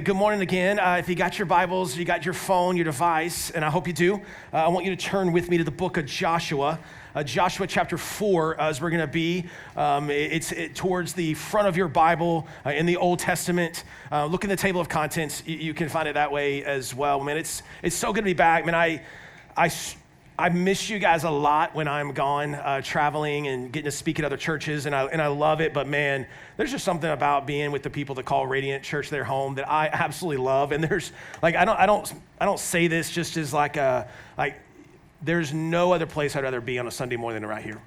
Good morning again. If you got your Bibles, you got your phone, your device, and I hope you do, I want you to turn with me to the book of Joshua. Joshua chapter 4 is where we're going to be. It's towards the front of your Bible in the Old Testament. Look in the table of contents. You can find it that way as well. Man, it's so good to be back. Man, I miss you guys a lot when I'm gone traveling and getting to speak at other churches, and I love it. But man, there's just something about being with the people that call Radiant Church their home that I absolutely love. And there's like I don't say this just as there's no other place I'd rather be on a Sunday morning than right here.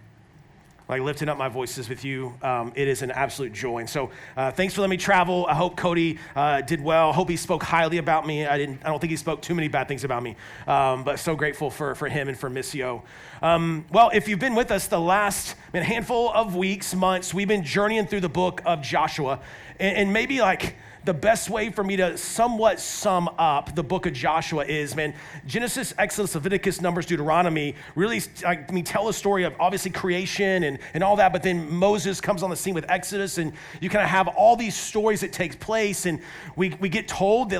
Like lifting up my voices with you, it is an absolute joy. And so thanks for letting me travel. I hope Cody did well. I hope he spoke highly about me. I don't think he spoke too many bad things about me, but so grateful for him and for Missio. Well, if you've been with us the last handful of weeks, months, we've been journeying through the book of Joshua. And maybe like the best way for me to somewhat sum up the book of Joshua is, Genesis, Exodus, Leviticus, Numbers, Deuteronomy really tell a story of obviously creation and all that, but then Moses comes on the scene with Exodus, and you kind of have all these stories that take place, and we get told that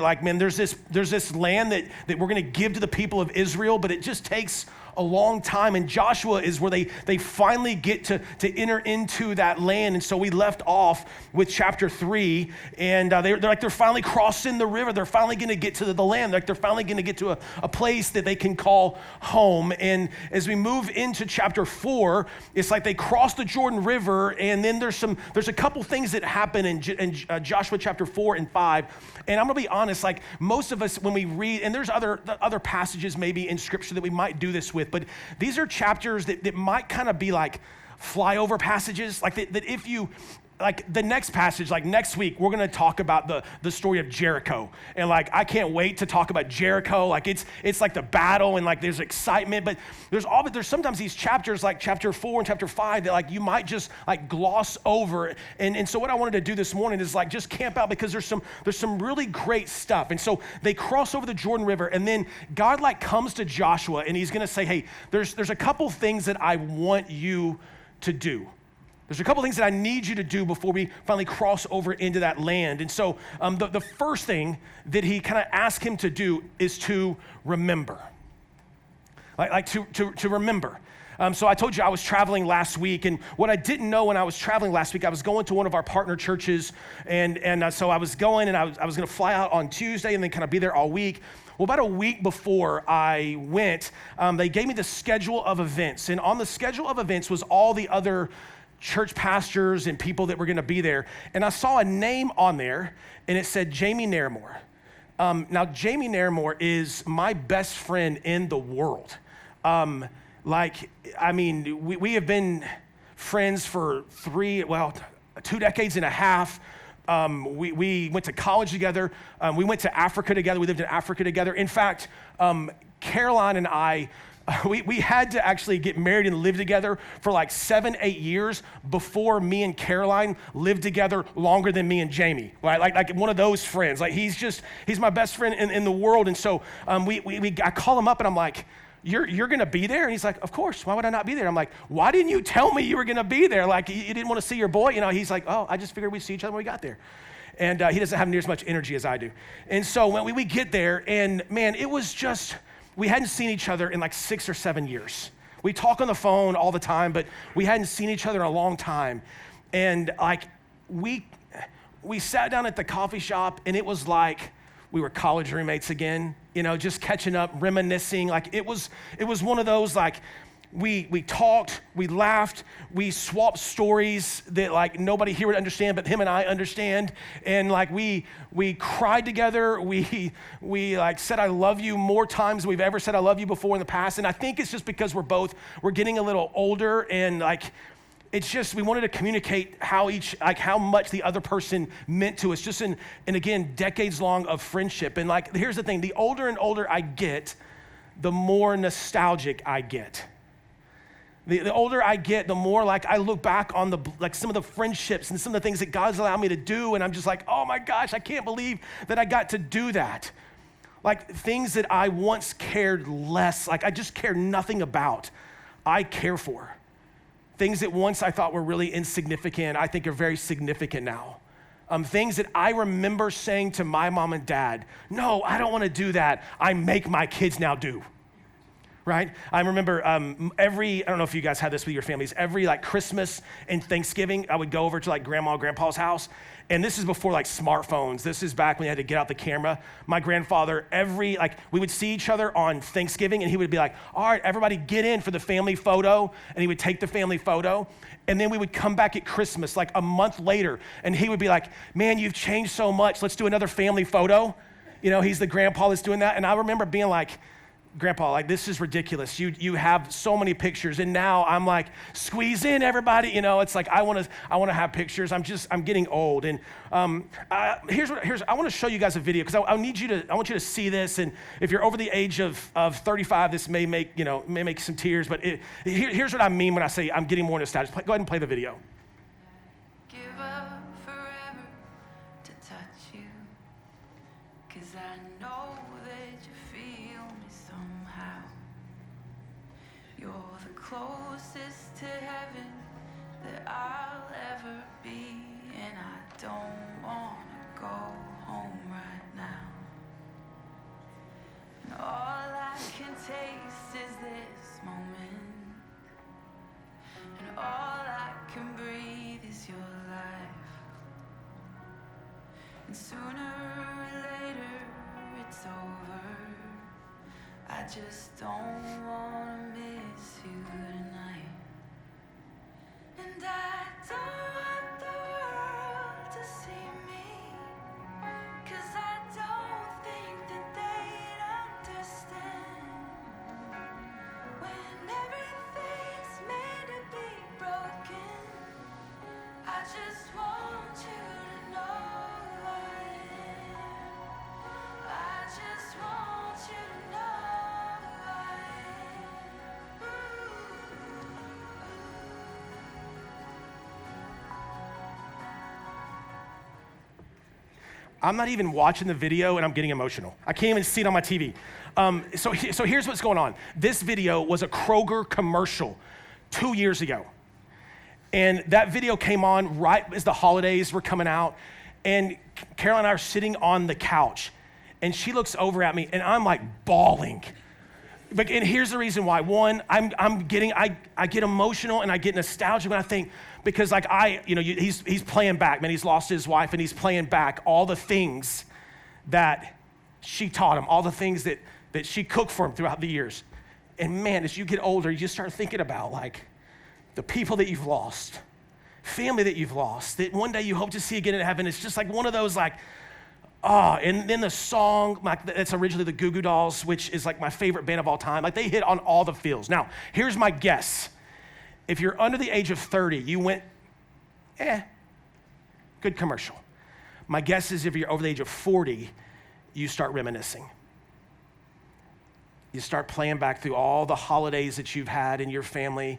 there's this land that we're going to give to the people of Israel, but it just takes a long time, and Joshua is where they finally get to enter into that land. And so we left off with chapter 3, and they're finally crossing the river. They're finally going to get to the land. They're finally going to get to a place that they can call home. And as we move into chapter 4, it's like they cross the Jordan River, and then there's a couple things that happen in Joshua chapter 4 and 5. And I'm going to be honest, like most of us when we read, and there's other passages maybe in Scripture that we might do this with, but these are chapters that might kind of be like flyover passages, like that if you, like the next passage, like next week, we're going to talk about the story of Jericho. And like, I can't wait to talk about Jericho. Like it's like the battle and like there's excitement, but there's sometimes these chapters like chapter 4 and chapter 5 that like you might just like gloss over. And so what I wanted to do this morning is like just camp out because there's some really great stuff. And so they cross over the Jordan River, and then God like comes to Joshua and he's going to say, hey, there's a couple things that I want you to do. There's a couple things that I need you to do before we finally cross over into that land. And so the first thing that he kind of asked him to do is to remember. To remember. So I told you I was traveling last week, and what I didn't know when I was traveling last week, I was going to one of our partner churches, and so I was going, and I was going to fly out on Tuesday and then kind of be there all week. Well, about a week before I went, they gave me the schedule of events, and on the schedule of events was all the other church pastors and people that were going to be there. And I saw a name on there, and it said Jamie Nairmore. Now, Jamie Nairmore is my best friend in the world. We have been friends for 2 decades and a half. We went to college together. We went to Africa together. We lived in Africa together. In fact, Caroline and I, we had to actually get married and live together for like 7-8 years before me and Caroline lived together longer than me and Jamie, right? Like one of those friends. Like he's my best friend in the world. And so I call him up and I'm like, you're going to be there? And he's like, of course. Why would I not be there? I'm like, why didn't you tell me you were going to be there? Like you didn't want to see your boy? He's like, oh, I just figured we'd see each other when we got there. And he doesn't have near as much energy as I do. And so when we get there, and man, it was just, we hadn't seen each other in like 6 or 7 years. We talk on the phone all the time, but we hadn't seen each other in a long time. And like we sat down at the coffee shop, and it was like we were college roommates again, just catching up, reminiscing. Like it was one of those, like we talked, we laughed, we swapped stories that like nobody here would understand, but him and I understand. And like we cried together. We like said I love you more times than we've ever said I love you before in the past. And I think it's just because we're getting a little older, and like it's just we wanted to communicate how much the other person meant to us, just in again decades long of friendship. And like here's the thing: the older and older I get, the more nostalgic I get. The older I get, the more like I look back on some of the friendships and some of the things that God's allowed me to do, and I'm just like, oh my gosh, I can't believe that I got to do that. Like things that I once cared less, like I just care nothing about, I care for. Things that once I thought were really insignificant, I think are very significant now. Things that I remember saying to my mom and dad, no, I don't want to do that. I make my kids now do. Right? I remember I don't know if you guys had this with your families, every like Christmas and Thanksgiving, I would go over to like grandma and grandpa's house. And this is before like smartphones. This is back when you had to get out the camera. My grandfather, we would see each other on Thanksgiving and he would be like, all right, everybody get in for the family photo. And he would take the family photo. And then we would come back at Christmas like a month later and he would be like, man, you've changed so much. Let's do another family photo. You know, he's the grandpa that's doing that. And I remember being like, Grandpa, like, this is ridiculous. You have so many pictures, and now I'm like, squeeze in, everybody. You know, it's like I want to have pictures. I'm getting old, and I want to show you guys a video because I want you to see this. And if you're over the age of 35, this may make some tears. But here's what I mean when I say I'm getting more nostalgic. Go ahead and play the video. Give up forever to touch you, 'cause I know that you feel me somehow. You're the closest to heaven that I'll ever be, and I don't wanna go home right now. And all I can taste is this moment, and all I can breathe is your life. And sooner or later it's over. I just don't wanna miss you tonight. And I don't want the world to see me, 'cause I don't think that they'd understand. When everything's made to be broken, I just want you to know I am. I just want you to know I am. I'm not even watching the video and I'm getting emotional. I can't even see it on my TV. So here's what's going on. This video was a Kroger commercial 2 years ago. And that video came on right as the holidays were coming out. And Carol and I are sitting on the couch. And she looks over at me and I'm like bawling. And here's the reason why. One, I get emotional and I get nostalgic when I think, because like he's playing back, man. He's lost his wife and he's playing back all the things that she taught him, all the things that she cooked for him throughout the years. And man, as you get older, you start thinking about like the people that you've lost, family that you've lost, that one day you hope to see again in heaven. It's just like one of those like, and then the song, like it's originally the Goo Goo Dolls, which is like my favorite band of all time. Like they hit on all the feels. Now, here's my guess. If you're under the age of 30, you went, good commercial. My guess is if you're over the age of 40, you start reminiscing. You start playing back through all the holidays that you've had in your family.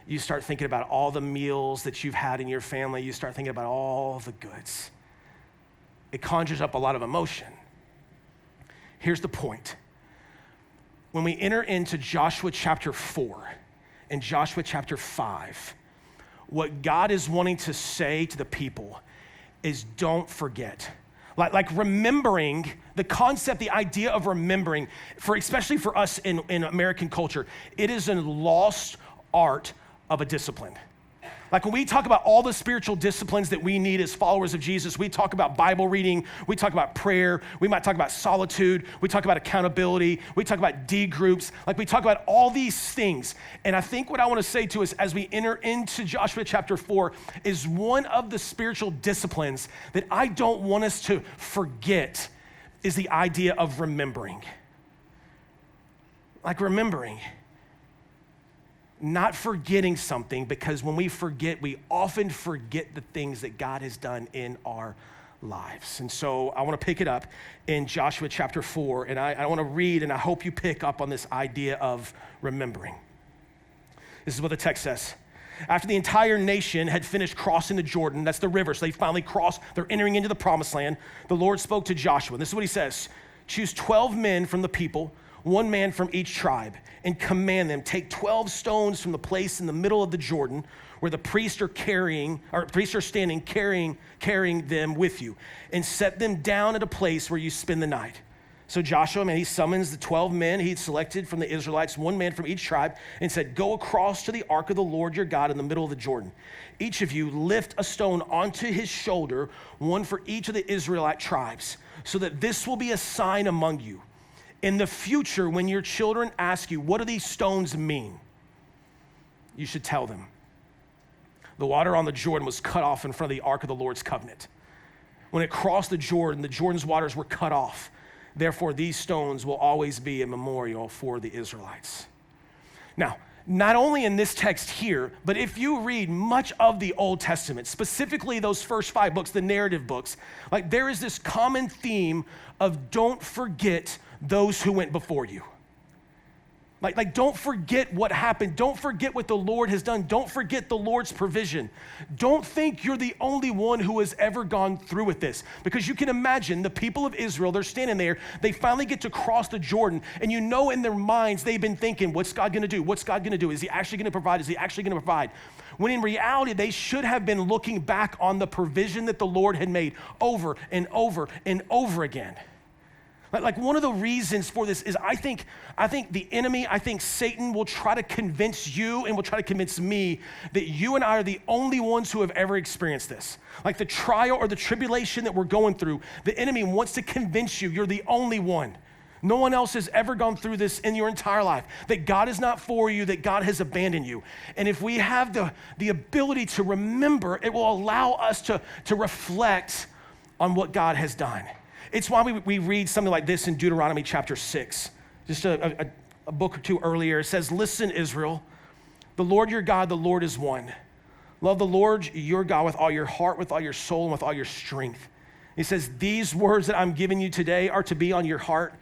You start thinking about all the meals that you've had in your family. You start thinking about all the goods. It conjures up a lot of emotion. Here's the point. When we enter into Joshua chapter 4 and Joshua chapter 5, what God is wanting to say to the people is don't forget. Like remembering, the concept, the idea of remembering, especially for us in American culture, it is a lost art of a discipline. Like when we talk about all the spiritual disciplines that we need as followers of Jesus, we talk about Bible reading, we talk about prayer, we might talk about solitude, we talk about accountability, we talk about D groups, like we talk about all these things. And I think what I want to say to us as we enter into Joshua chapter 4 is one of the spiritual disciplines that I don't want us to forget is the idea of remembering. Like remembering. Not forgetting something, because when we forget, we often forget the things that God has done in our lives. And so I want to pick it up in Joshua chapter 4, and I want to read, and I hope you pick up on this idea of remembering. This is what the text says. After the entire nation had finished crossing the Jordan, that's the river, so they finally crossed, they're entering into the promised land, the Lord spoke to Joshua. This is what he says. Choose 12 men from the people, one man from each tribe, and command them, take 12 stones from the place in the middle of the Jordan where the priests are standing carrying them with you, and set them down at a place where you spend the night. So Joshua, he summons the 12 men he'd selected from the Israelites, one man from each tribe, and said, go across to the ark of the Lord your God in the middle of the Jordan. Each of you lift a stone onto his shoulder, one for each of the Israelite tribes, so that this will be a sign among you. In the future, when your children ask you, what do these stones mean? You should tell them. The water on the Jordan was cut off in front of the ark of the Lord's covenant. When it crossed the Jordan's waters were cut off. Therefore, these stones will always be a memorial for the Israelites. Now, not only in this text here, but if you read much of the Old Testament, specifically those first 5 books, the narrative books, like there is this common theme of don't forget those who went before you. Like don't forget what happened. Don't forget what the Lord has done. Don't forget the Lord's provision. Don't think you're the only one who has ever gone through with this. Because you can imagine the people of Israel, they're standing there, they finally get to cross the Jordan, and you know in their minds they've been thinking, what's God gonna do? What's God gonna do? Is he actually gonna provide? Is he actually gonna provide? When in reality, they should have been looking back on the provision that the Lord had made over and over and over again. Like one of the reasons for this is I think the enemy, Satan will try to convince you and will try to convince me that you and I are the only ones who have ever experienced this. Like the trial or the tribulation that we're going through, the enemy wants to convince you you're the only one. No one else has ever gone through this in your entire life, that God is not for you, that God has abandoned you. And if we have the ability to remember, it will allow us to reflect on what God has done. It's why we read something like this in Deuteronomy chapter 6, just a book or two earlier. It says, listen, Israel, the Lord your God, the Lord is one. Love the Lord your God with all your heart, with all your soul, and with all your strength. He says, these words that I'm giving you today are to be on your heart.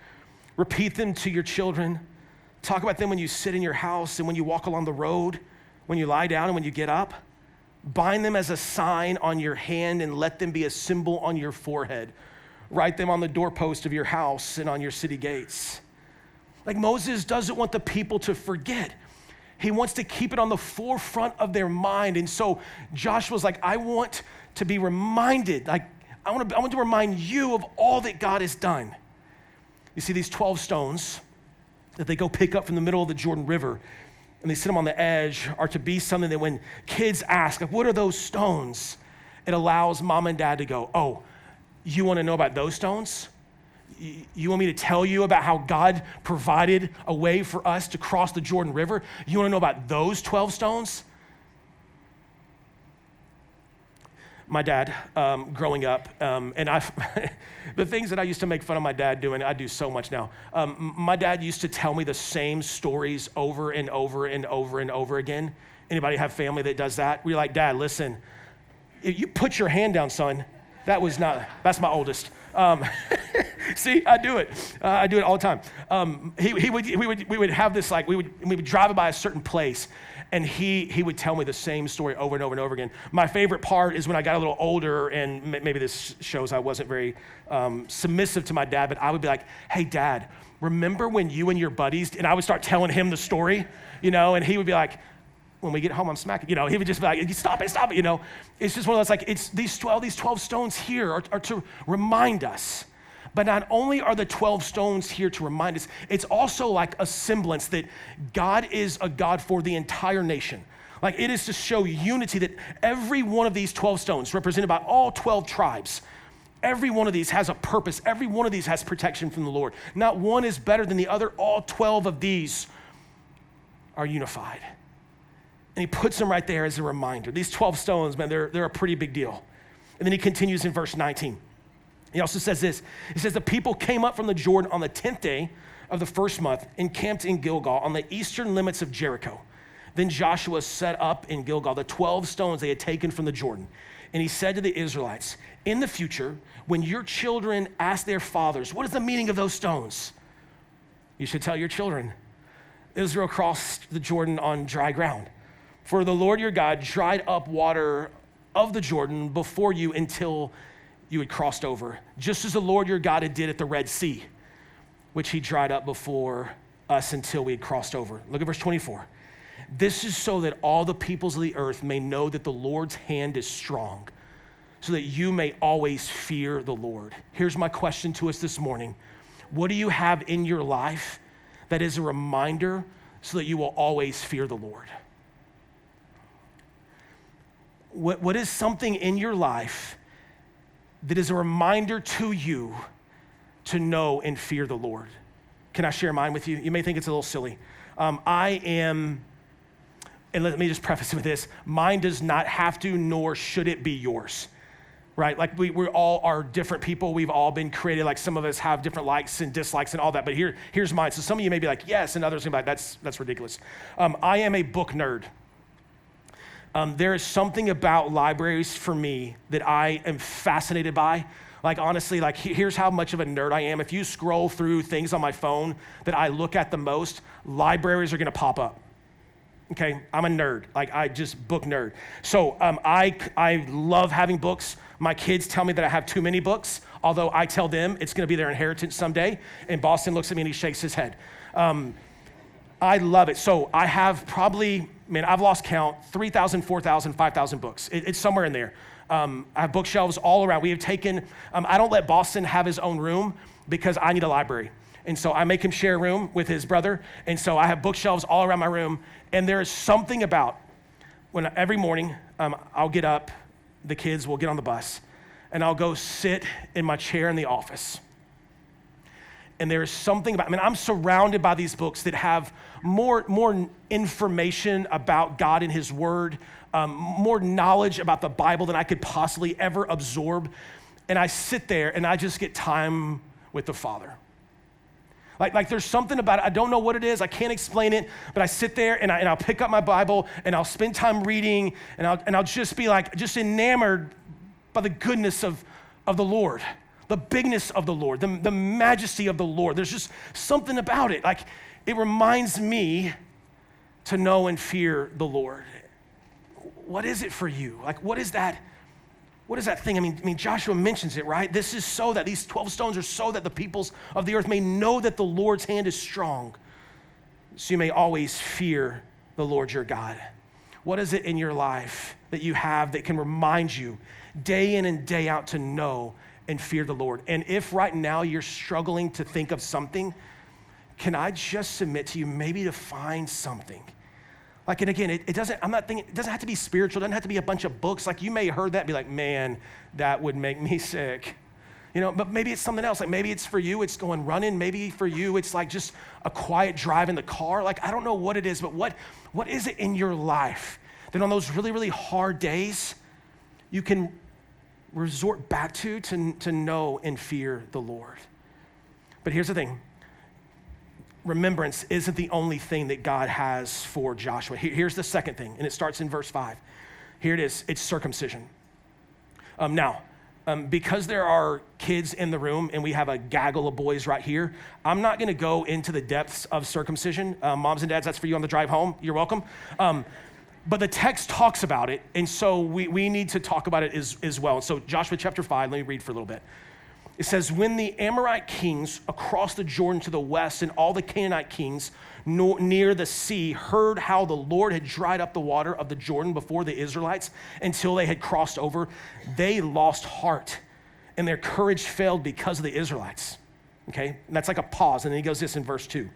Repeat them to your children. Talk about them when you sit in your house and when you walk along the road, when you lie down and when you get up. Bind them as a sign on your hand and let them be a symbol on your forehead. Write them on the doorpost of your house and on your city gates. Like Moses doesn't want the people to forget. He wants to keep it on the forefront of their mind. And so Joshua's like, I want to be reminded. Like, I want to remind you of all that God has done. You see these 12 stones that they go pick up from the middle of the Jordan River and they sit them on the edge are to be something that when kids ask, like, what are those stones? It allows mom and dad to go, oh, you want to know about those stones? You want me to tell you about how God provided a way for us to cross the Jordan River? You want to know about those 12 stones? My dad, growing up, and the things that I used to make fun of my dad doing, I do so much now. My dad used to tell me the same stories over and over and over and over again. Anybody have family that does that? We're like, Dad, listen, you put your hand down, son. That's my oldest. See, I do it. I do it all the time. We would have this, like, we would drive by a certain place, and he would tell me the same story over and over and over again. My favorite part is when I got a little older, and maybe this shows I wasn't very submissive to my dad, but I would be like, hey, Dad, remember when you and your buddies, and I would start telling him the story, and he would be like, when we get home, I'm smacking, he would just be like, stop it, It's just one of those, like, it's these 12 stones here are to remind us. But not only are the 12 stones here to remind us, it's also like a semblance that God is a God for the entire nation. Like, it is to show unity that every one of these 12 stones, represented by all 12 tribes, every one of these has a purpose. Every one of these has protection from the Lord. Not one is better than the other. All 12 of these are unified. And he puts them right there as a reminder. These 12 stones, man, they're a pretty big deal. And then he continues in verse 19. He also says this. He says, the people came up from the Jordan on the 10th day of the first month and camped in Gilgal on the eastern limits of Jericho. Then Joshua set up in Gilgal the 12 stones they had taken from the Jordan. And he said to the Israelites, in the future, when your children ask their fathers, what is the meaning of those stones? You should tell your children, Israel crossed the Jordan on dry ground. For the Lord your God dried up water of the Jordan before you until you had crossed over, just as the Lord your God had did at the Red Sea. which he dried up before us until we had crossed over. Look at verse 24. This is so that all the peoples of the earth may know that the Lord's hand is strong, so that you may always fear the Lord. Here's my question to us this morning. What do you have in your life that is a reminder so that you will always fear the Lord? What is something in your life that is a reminder to you to know and fear the Lord? Can I share mine with you? You may think it's a little silly. And let me just preface it with this. Mine does not have to, nor should it be yours, right? Like we all are different people. We've all been created. Like some of us have different likes and dislikes and all that, but here's mine. So some of you may be like, yes, and others may be like, that's ridiculous. I am a book nerd. There is something about libraries for me that I am fascinated by. Like honestly, like here's how much of a nerd I am. If you scroll through things on my phone that I look at the most, libraries are gonna pop up. Okay, I'm a nerd. Like I just book nerd. So I love having books. My kids tell me that I have too many books, although I tell them it's gonna be their inheritance someday. And Boston looks at me and he shakes his head. I love it. So I have probably, I've lost count, 3,000, 4,000, 5,000 books. It's somewhere in there. I have bookshelves all around. We have taken, I don't let Boston have his own room because I need a library. And so I make him share a room with his brother. And so I have bookshelves all around my room. And there is something about when every morning I'll get up, the kids will get on the bus, and I'll go sit in my chair in the office. And there is something about, I'm surrounded by these books that have more information about God and his word, more knowledge about the Bible than I could possibly ever absorb. And I sit there and I just get time with the Father. Like there's something about it, I don't know what it is, I can't explain it, but I sit there and I'll pick up my Bible and I'll spend time reading and I'll just be like, just enamored by the goodness of the Lord, the bigness of the Lord, the majesty of the Lord. There's just something about it. Like it reminds me to know and fear the Lord. What is it for you? Like what is that thing? I mean, Joshua mentions it, right? This is so that these 12 stones are so that the peoples of the earth may know that the Lord's hand is strong, so you may always fear the Lord your God. What is it in your life that you have that can remind you day in and day out to know and fear the Lord? And if right now you're struggling to think of something, can I just submit to you maybe to find something? Like, and again, it doesn't have to be spiritual, it doesn't have to be a bunch of books. Like you may have heard that and be like, man, that would make me sick. But maybe it's something else. Like maybe it's for you, it's going running. Maybe for you, it's like just a quiet drive in the car. Like, I don't know what it is, but what is it in your life that on those really, really hard days, you can resort back to know and fear the Lord? But here's the thing. Remembrance isn't the only thing that God has for Joshua. Here's the second thing, and it starts in verse 5. Here it is, it's circumcision. Because there are kids in the room and we have a gaggle of boys right here, I'm not gonna go into the depths of circumcision. Moms and dads, that's for you on the drive home, you're welcome. But the text talks about it, and so we need to talk about it as well. So Joshua chapter 5, let me read for a little bit. It says, when the Amorite kings across the Jordan to the west and all the Canaanite kings near the sea heard how the Lord had dried up the water of the Jordan before the Israelites until they had crossed over, they lost heart and their courage failed because of the Israelites. Okay, and that's like a pause, and then he goes this in verse 2.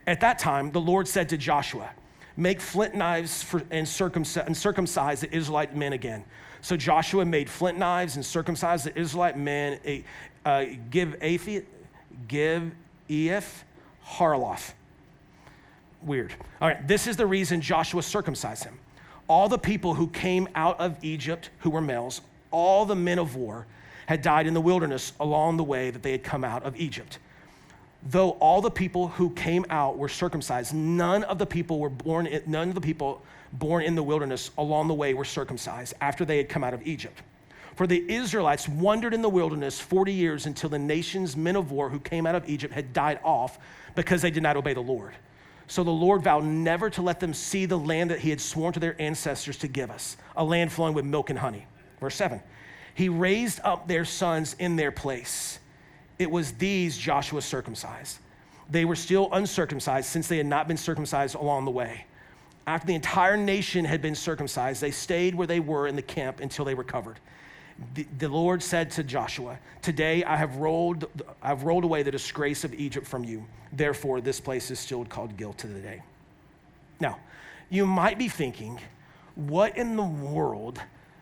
At that time, the Lord said to Joshua, make flint knives and circumcise the Israelite men again. So Joshua made flint knives and circumcised the Israelite men, give Haraloth. Weird. All right, this is the reason Joshua circumcised him. All the people who came out of Egypt who were males, all the men of war, had died in the wilderness along the way that they had come out of Egypt. Though all the people who came out were circumcised, none of the people born in the wilderness along the way were circumcised after they had come out of Egypt. For the Israelites wandered in the wilderness 40 years until the nation's men of war who came out of Egypt had died off because they did not obey the Lord. So the Lord vowed never to let them see the land that he had sworn to their ancestors to give us, a land flowing with milk and honey. Verse 7, he raised up their sons in their place. It was these Joshua circumcised. they were still uncircumcised since they had not been circumcised along the way. After the entire nation had been circumcised, they stayed where they were in the camp until they recovered. The Lord said to Joshua, "Today I've rolled away the disgrace of Egypt from you. Therefore, this place is still called Gil to the day." Now, you might be thinking, what in the world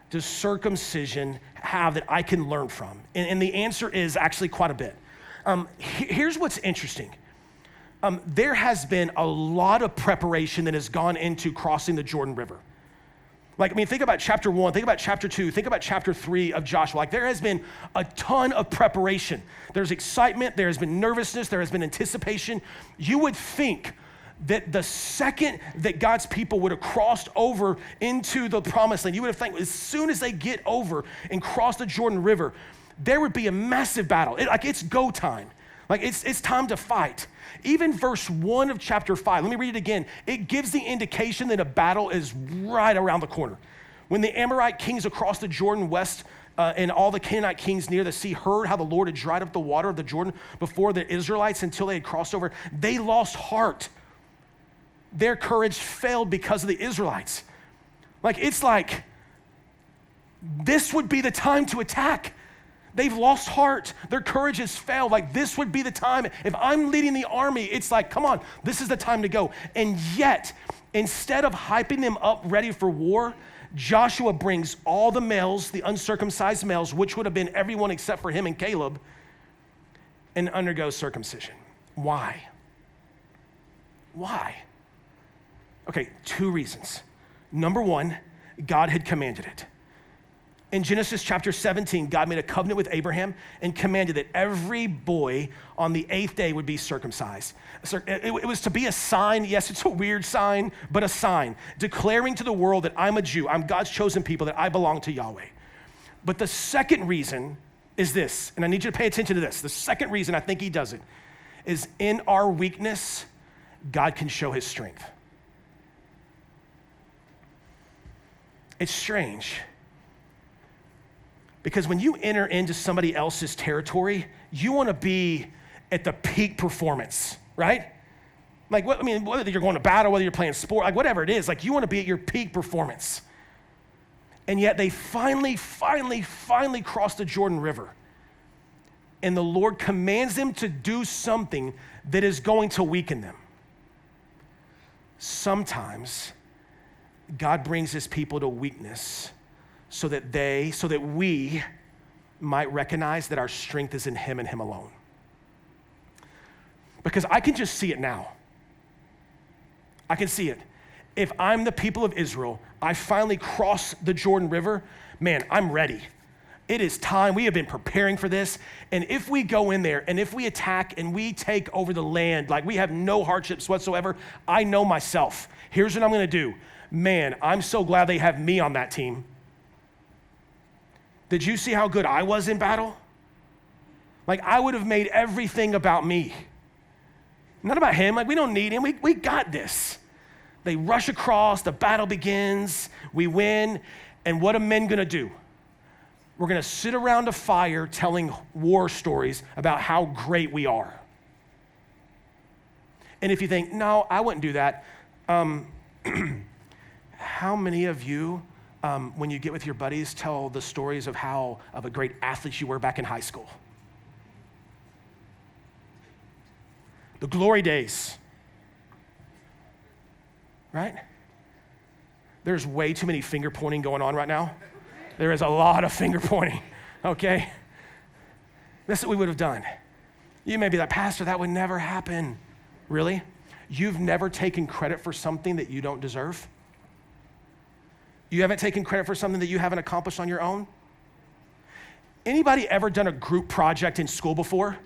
does circumcision have that I can learn from? And the answer is actually quite a bit. Here's what's interesting. There has been a lot of preparation that has gone into crossing the Jordan River. Think about chapter 1, think about chapter 2, think about chapter 3 of Joshua. There has been a ton of preparation. There's excitement, there has been nervousness, there has been anticipation. You would think that the second that God's people would have crossed over into the promised land, you would have think as soon as they get over and cross the Jordan River, there would be a massive battle. It's go time. It's time to fight. Even verse 1 of chapter 5, let me read it again. It gives the indication that a battle is right around the corner. When the Amorite kings across the Jordan west and all the Canaanite kings near the sea heard how the Lord had dried up the water of the Jordan before the Israelites until they had crossed over, they lost heart. Their courage failed because of the Israelites. This would be the time to attack. They've lost heart. Their courage has failed. This would be the time. If I'm leading the army, it's come on, this is the time to go. And yet, instead of hyping them up ready for war, Joshua brings all the males, the uncircumcised males, which would have been everyone except for him and Caleb, and undergoes circumcision. Why? Why? Okay, 2 reasons. Number 1, God had commanded it. In Genesis chapter 17, God made a covenant with Abraham and commanded that every boy on the 8th day would be circumcised. It was to be a sign. Yes, it's a weird sign, but a sign, declaring to the world that I'm a Jew, I'm God's chosen people, that I belong to Yahweh. But the second reason is this, and I need you to pay attention to this. The second reason I think he does it is in our weakness, God can show his strength. It's strange. Because when you enter into somebody else's territory, you want to be at the peak performance, right? Whether you're going to battle, whether you're playing sport, whatever it is, you want to be at your peak performance. And yet they finally cross the Jordan River. And the Lord commands them to do something that is going to weaken them. Sometimes God brings his people to weakness so that we might recognize that our strength is in him and him alone. Because I can just see it now. I can see it. If I'm the people of Israel, I finally cross the Jordan River, man, I'm ready. It is time. We have been preparing for this. And if we go in there and if we attack and we take over the land, we have no hardships whatsoever, I know myself. Here's what I'm going to do. Man, I'm so glad they have me on that team. Did you see how good I was in battle? I would have made everything about me. Not about him. We don't need him. We got this. They rush across. The battle begins. We win. And what are men going to do? We're going to sit around a fire telling war stories about how great we are. And if you think, no, I wouldn't do that. How many of you, when you get with your buddies, tell the stories of a great athlete you were back in high school? The glory days, right? There's way too many finger pointing going on right now. There is a lot of finger pointing, okay? This is what we would have done. You may be like, Pastor, that would never happen. Really? You've never taken credit for something that you don't deserve? You haven't taken credit for something that you haven't accomplished on your own? Anybody ever done a group project in school before?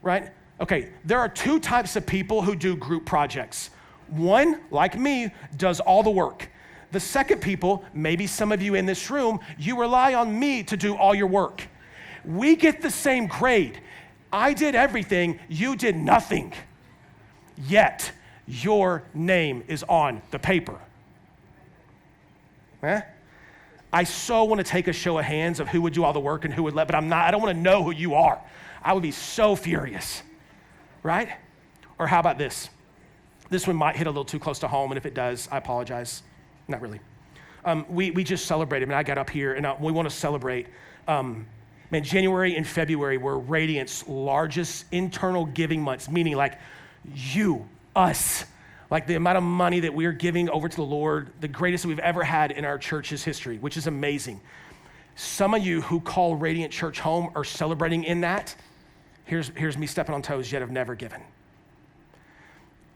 Right? Okay, there are 2 types of people who do group projects. One, like me, does all the work. The second people, maybe some of you in this room, you rely on me to do all your work. We get the same grade. I did everything, you did nothing. Yet, your name is on the paper. I so want to take a show of hands of who would do all the work and who would let, but I don't want to know who you are. I would be so furious. right? Or how about this? This one might hit a little too close to home, and if it does, I apologize. Not really. We just celebrated, I got up here, and we want to celebrate. January and February were Radiant's largest internal giving months, meaning like you, us, like the amount of money that we are giving over to the Lord, the greatest that we've ever had in our church's history, which is amazing. Some of you who call Radiant Church home are celebrating in that. Here's me stepping on toes, yet have never given.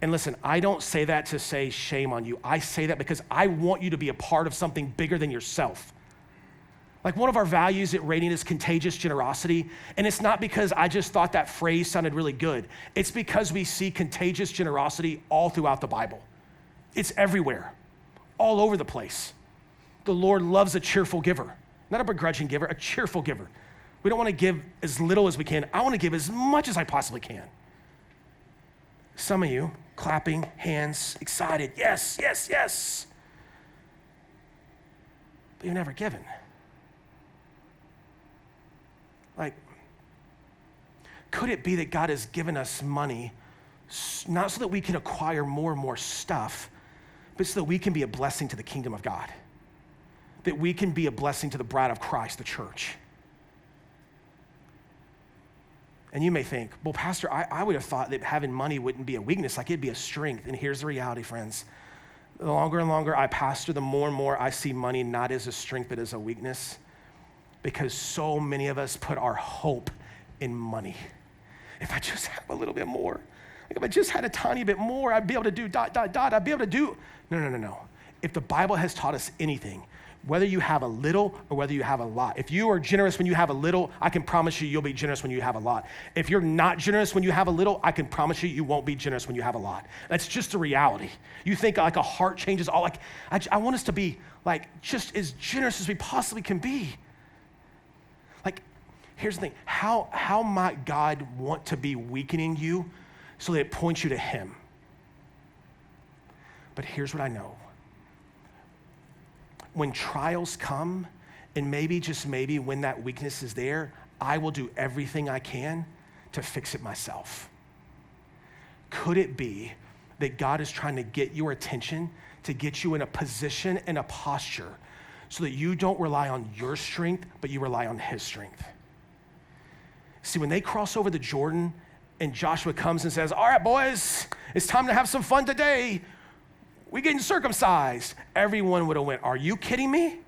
And listen, I don't say that to say shame on you. I say that because I want you to be a part of something bigger than yourself. Like one of our values at Radiant is contagious generosity. And it's not because I just thought that phrase sounded really good. It's because we see contagious generosity all throughout the Bible. It's everywhere, all over the place. The Lord loves a cheerful giver, not a begrudging giver, a cheerful giver. We don't want to give as little as we can. I want to give as much as I possibly can. Some of you clapping, hands, excited, yes, yes, yes. But you've never given. Like, could it be that God has given us money not so that we can acquire more and more stuff, but so that we can be a blessing to the kingdom of God, that we can be a blessing to the bride of Christ, the church? And you may think, well, Pastor, I would have thought that having money wouldn't be a weakness, like it'd be a strength. And here's the reality, friends. The longer and longer I pastor, the more and more I see money not as a strength, but as a weakness, because so many of us put our hope in money. If I just have a little bit more, like if I just had a tiny bit more, I'd be able to do ... I'd be able to do. No. If the Bible has taught us anything, whether you have a little or whether you have a lot. If you are generous when you have a little, I can promise you you'll be generous when you have a lot. If you're not generous when you have a little, I can promise you you won't be generous when you have a lot. That's just the reality. You think like a heart changes all, like I want us to be like just as generous as we possibly can be. Like, here's the thing, how might God want to be weakening you so that it points you to him? But here's what I know. When trials come, and maybe, just maybe, when that weakness is there, I will do everything I can to fix it myself. Could it be that God is trying to get your attention, to get you in a position and a posture so that you don't rely on your strength, but you rely on his strength? See, when they cross over the Jordan and Joshua comes and says, all right, boys, it's time to have some fun today. We getting circumcised. Everyone would have went, are you kidding me?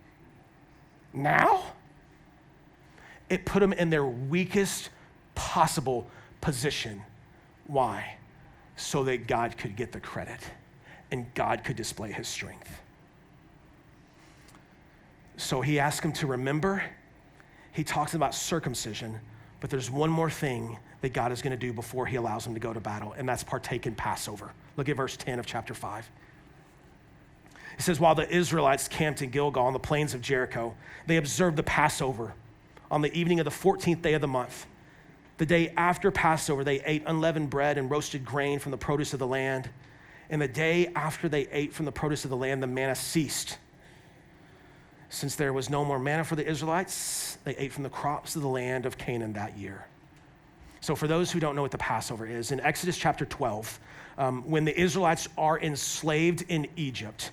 Now? It put them in their weakest possible position. Why? So that God could get the credit and God could display his strength. So he asked them to remember. He talks about circumcision, but there's one more thing that God is going to do before he allows them to go to battle, and that's partake in Passover. Look at verse 10 of chapter 5. It says, while the Israelites camped in Gilgal on the plains of Jericho, they observed the Passover on the evening of the 14th day of the month. The day after Passover, they ate unleavened bread and roasted grain from the produce of the land. And the day after they ate from the produce of the land, the manna ceased. Since there was no more manna for the Israelites, they ate from the crops of the land of Canaan that year. So for those who don't know what the Passover is, in Exodus chapter 12, when the Israelites are enslaved in Egypt,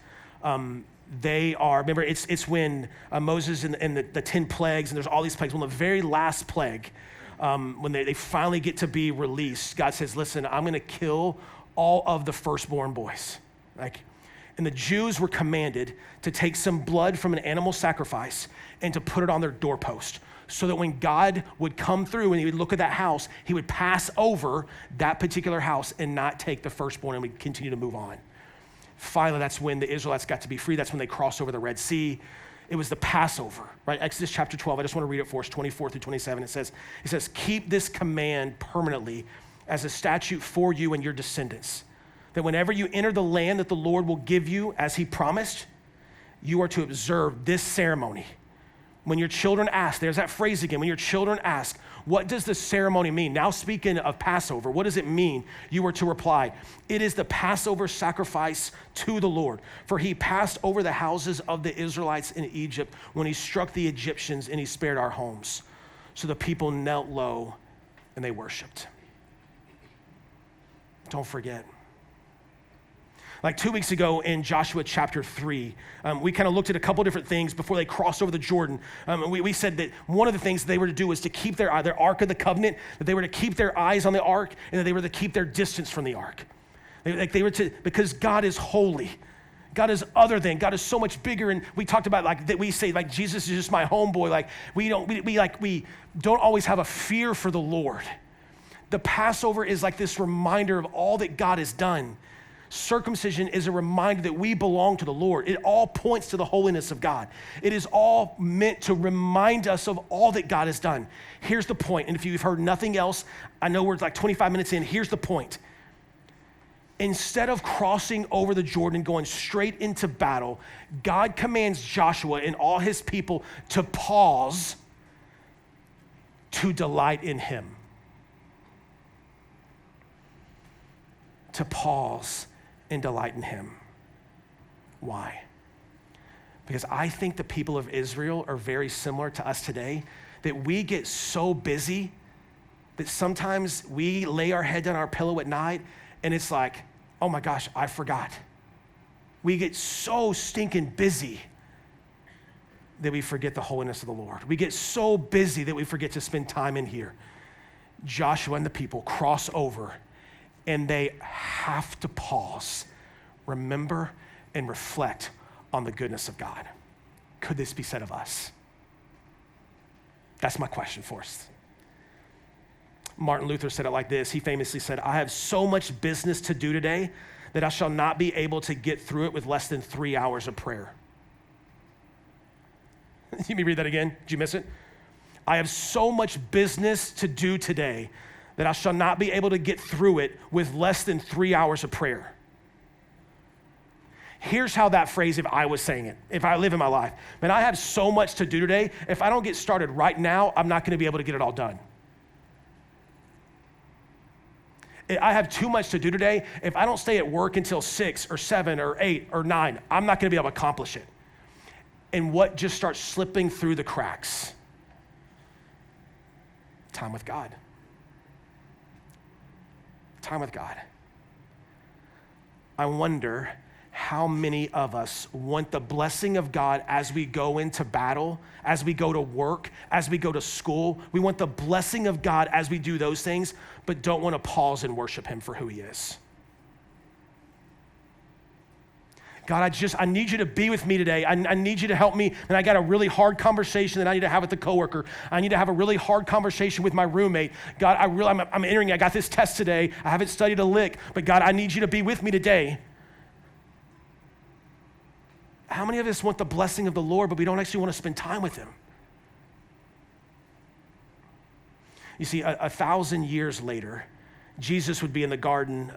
they are, remember, it's when Moses and the 10 plagues, and there's all these plagues. When the very last plague, when they finally get to be released, God says, listen, I'm going to kill all of the firstborn boys. And the Jews were commanded to take some blood from an animal sacrifice and to put it on their doorpost, so that when God would come through and he would look at that house, he would pass over that particular house and not take the firstborn, and we'd continue to move on. Finally, that's when the Israelites got to be free. That's when they crossed over the Red Sea. It was the Passover, right? Exodus chapter 12. I just want to read it for us, 24 through 27. It says, keep this command permanently as a statute for you and your descendants, that whenever you enter the land that the Lord will give you as he promised, you are to observe this ceremony. When your children ask, there's that phrase again, when your children ask, what does the ceremony mean? Now speaking of Passover, what does it mean? You were to reply, it is the Passover sacrifice to the Lord. For he passed over the houses of the Israelites in Egypt when he struck the Egyptians and he spared our homes. So the people knelt low and they worshiped. Don't forget. Like 2 weeks ago in Joshua chapter 3, we kind of looked at a couple different things before they crossed over the Jordan. We said that one of the things they were to do was to keep their Ark of the Covenant, that they were to keep their eyes on the Ark, and that they were to keep their distance from the Ark. They were to, because God is holy. God is other than, God is so much bigger. And we talked about like that we say like Jesus is just my homeboy. Like we don't always have a fear for the Lord. The Passover is like this reminder of all that God has done. Circumcision is a reminder that we belong to the Lord. It all points to the holiness of God. It is all meant to remind us of all that God has done. Here's the point, and if you've heard nothing else, I know we're like 25 minutes in, here's the point. Instead of crossing over the Jordan and going straight into battle, God commands Joshua and all his people to pause to delight in him. To pause and delight in him. Why? Because I think the people of Israel are very similar to us today, that we get so busy that sometimes we lay our head on our pillow at night and it's like, oh my gosh, I forgot. We get so stinking busy that we forget the holiness of the Lord. We get so busy that we forget to spend time in here. Joshua and the people cross over and they have to pause, remember, and reflect on the goodness of God. Could this be said of us? That's my question for us. Martin Luther said it like this. He famously said, I have so much business to do today that I shall not be able to get through it with less than 3 hours of prayer. Let me read that again. Did you miss it? I have so much business to do today that I shall not be able to get through it with less than 3 hours of prayer. Here's how that phrase, if I was saying it, if I live in my life, man, I have so much to do today. If I don't get started right now, I'm not going to be able to get it all done. I have too much to do today. If I don't stay at work until 6 or 7 or 8 or 9, I'm not going to be able to accomplish it. And what just starts slipping through the cracks? Time with God. Time with God. I wonder how many of us want the blessing of God as we go into battle, as we go to work, as we go to school. We want the blessing of God as we do those things, but don't want to pause and worship him for who he is. God, I need you to be with me today. I need you to help me. And I got a really hard conversation that I need to have with the coworker. I need to have a really hard conversation with my roommate. God, I'm entering, I got this test today. I haven't studied a lick, but God, I need you to be with me today. How many of us want the blessing of the Lord, but we don't actually want to spend time with him? You see, 1,000 years later, Jesus would be in the garden,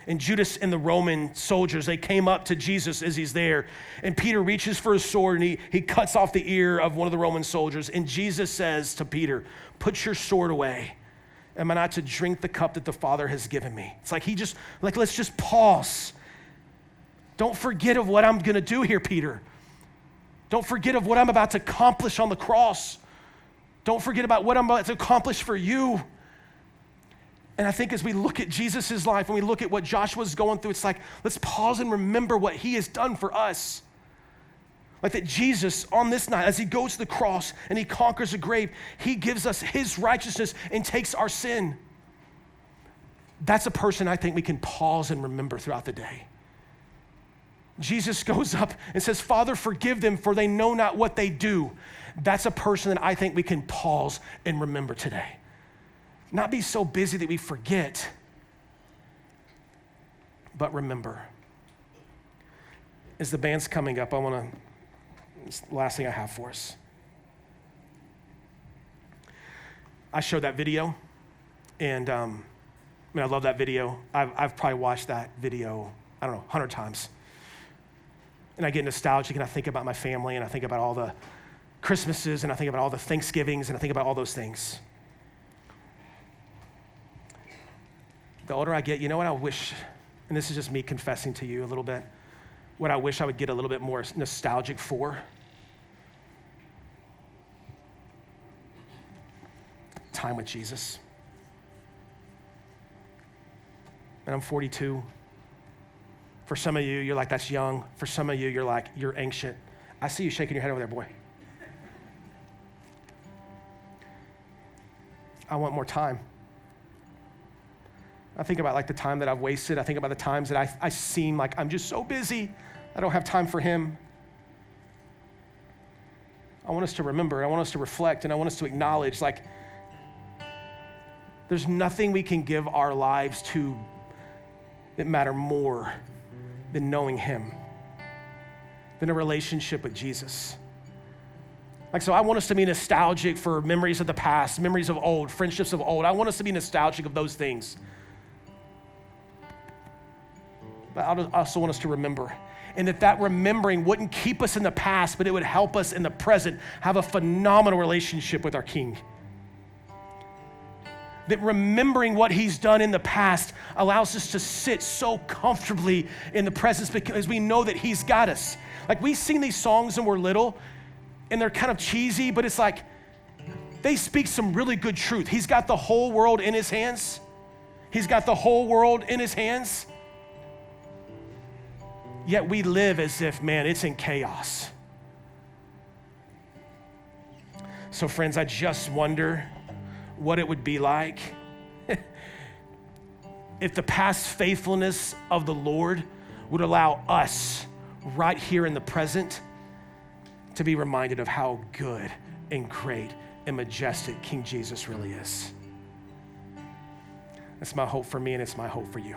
and Judas and the Roman soldiers, they came up to Jesus as he's there. And Peter reaches for his sword and he cuts off the ear of one of the Roman soldiers. And Jesus says to Peter, put your sword away. Am I not to drink the cup that the Father has given me? It's like let's just pause. Don't forget of what I'm going to do here, Peter. Don't forget of what I'm about to accomplish on the cross. Don't forget about what I'm about to accomplish for you. And I think as we look at Jesus' life and we look at what Joshua's going through, it's like, let's pause and remember what he has done for us. Like that Jesus on this night, as he goes to the cross and he conquers the grave, he gives us his righteousness and takes our sin. That's a person I think we can pause and remember throughout the day. Jesus goes up and says, Father, forgive them, for they know not what they do. That's a person that I think we can pause and remember today. Not be so busy that we forget, but remember. As the band's coming up, it's the last thing I have for us. I showed that video, and I love that video. I've probably watched that video, 100 times. And I get nostalgic, and I think about my family, and I think about all the Christmases, and I think about all the Thanksgivings, and I think about all those things. The older I get, you know what I wish, and this is just me confessing to you a little bit, what I wish I would get a little bit more nostalgic for? Time with Jesus. and I'm 42. For some of you, you're like, that's young. For some of you, you're like, you're ancient. I see you shaking your head over there, boy. I want more time. I think about like the time that I've wasted. I think about the times that I seem like I'm just so busy, I don't have time for him. I want us to remember, I want us to reflect, and I want us to acknowledge, like, there's nothing we can give our lives to that matter more than knowing him, than a relationship with Jesus. Like, so I want us to be nostalgic for memories of the past, memories of old, friendships of old. I want us to be nostalgic of those things. But I also want us to remember, and that remembering wouldn't keep us in the past, but it would help us in the present have a phenomenal relationship with our King. That remembering what he's done in the past allows us to sit so comfortably in the presence because we know that he's got us. Like, we sing these songs when we're little, and they're kind of cheesy, but it's like they speak some really good truth. He's got the whole world in his hands. He's got the whole world in his hands. Yet we live as if, man, it's in chaos. So friends, I just wonder what it would be like if the past faithfulness of the Lord would allow us right here in the present to be reminded of how good and great and majestic King Jesus really is. That's my hope for me, and it's my hope for you.